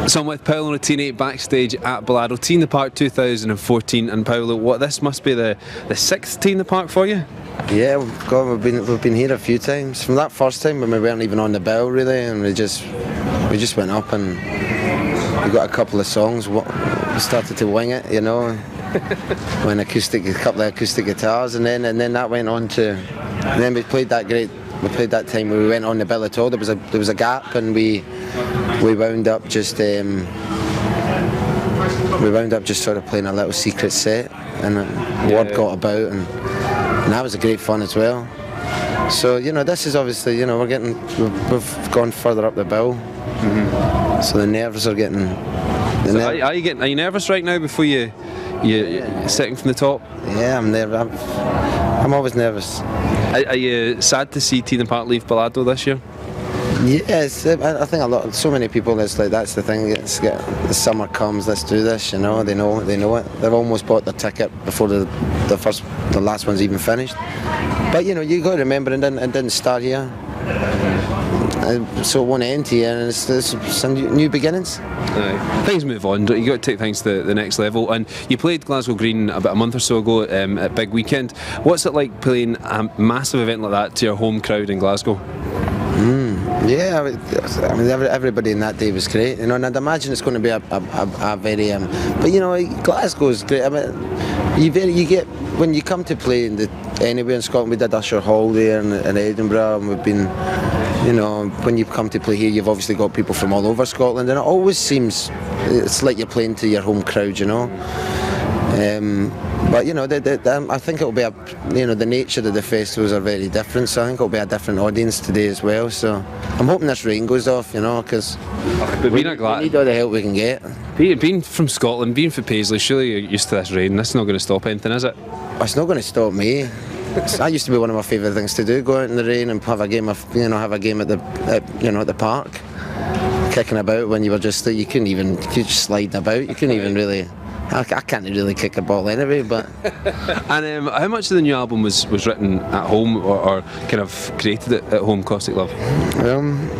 So I'm with Paolo Nutini backstage at Balado, Tea in the Park 2014, and Paolo, this must be the sixth Tea in the Park for you? Yeah, we've been here a few times. From that first time when we weren't even on the bill really, and we just went up and we got a couple of songs. We started to wing it, you know, when a couple of acoustic guitars, and then that went on to, and then we played that time where we went on the bill at all. There was a gap, and we wound up just sort of playing a little secret set, and word got about, and that was a great fun as well. So this is obviously we've gone further up the bill, so the nerves are getting. Are you nervous right now before you're sitting from the top? Yeah, I'm nervous. I'm always nervous. Are you sad to see Tea in the Park leave Balado this year? Yes, I think so many people. That's the thing. The summer comes. Let's do this. They know it. They've almost bought the ticket before the last one's even finished. But you got to remember, it didn't start here, so it won't end here, and it's some new beginnings. Things move on. You got to take things to the next level. And you played Glasgow Green about a month or so ago at Big Weekend. What's it like playing a massive event like that to your home crowd in Glasgow? Yeah, I mean everybody in that day was great, and I'd imagine it's going to be a very but Glasgow's great. I mean, you get when you come to play anywhere in Scotland. We did Usher Hall there in Edinburgh, and we've been, when you come to play here, you've obviously got people from all over Scotland, and it always seems it's like you're playing to your home crowd, But I think it'll be the nature of the festivals are very different, so I think it'll be a different audience today as well. So I'm hoping this rain goes off, because we need all the help we can get. Being from Scotland, being from Paisley, surely you're used to this rain. This is not going to stop anything, is it? It's not going to stop me. That used to be one of my favourite things to do: go out in the rain and have a game at the park, kicking about when you were just you just sliding about. You couldn't even really. I can't really kick a ball anyway, but. And how much of the new album was written at home or kind of created at home, Caustic Love?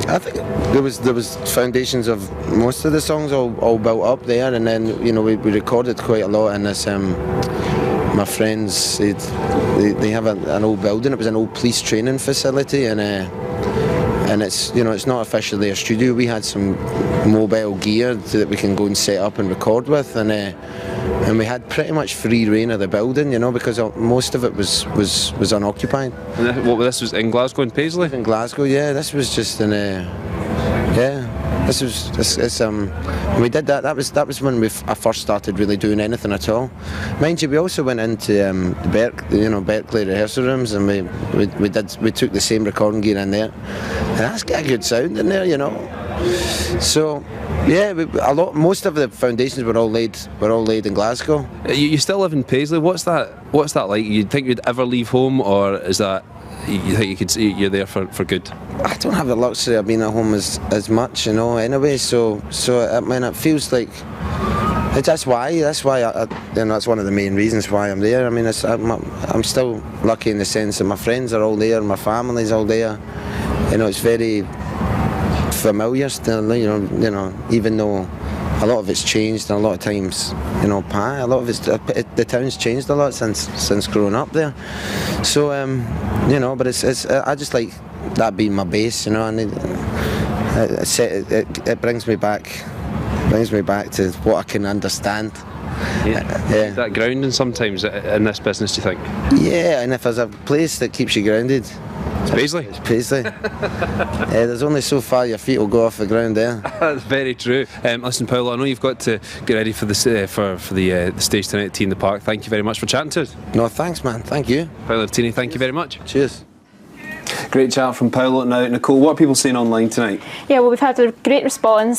I think there was foundations of most of the songs all built up there, and then we recorded quite a lot in this. My friends, they have an old building. It was an old police training facility, and it's it's not officially a studio. We had some mobile gear that we can go and set up and record with, and we had pretty much free reign of the building, because most of it was unoccupied. And this was in Glasgow and Paisley? In Glasgow, yeah. This was just in we did that. That was when I first started really doing anything at all. Mind you, we also went into Berkeley rehearsal rooms, and we took the same recording gear in there, and that's got a good sound in there, So yeah, most of the foundations were all laid in Glasgow. You still live in Paisley. What's that like? You think you'd ever leave home, or is that? You think you could see you're there for good? I don't have the luxury of being at home as much, anyway. So I mean, it feels like that's why that's one of the main reasons why I'm there. I mean, I'm still lucky in the sense that my friends are all there, my family's all there. It's very familiar still. Even though a lot of it's changed, and a lot of times, a lot of the town's changed a lot since growing up there. So, but I just like that being my base, and it brings me back to what I can understand. Yeah. That grounding sometimes in this business, do you think? Yeah, and if there's a place that keeps you grounded, it's Paisley. It's Paisley. There's only so far your feet will go off the ground there. That's very true. Listen, Paolo, I know you've got to get ready for the stage tonight at Tea in the Park. Thank you very much for chatting to us. No, thanks, man. Thank you. Paolo Nutini, thank you very much. Cheers. Great chat from Paolo. Now, Nicole, what are people saying online tonight? Yeah, well, we've had a great response.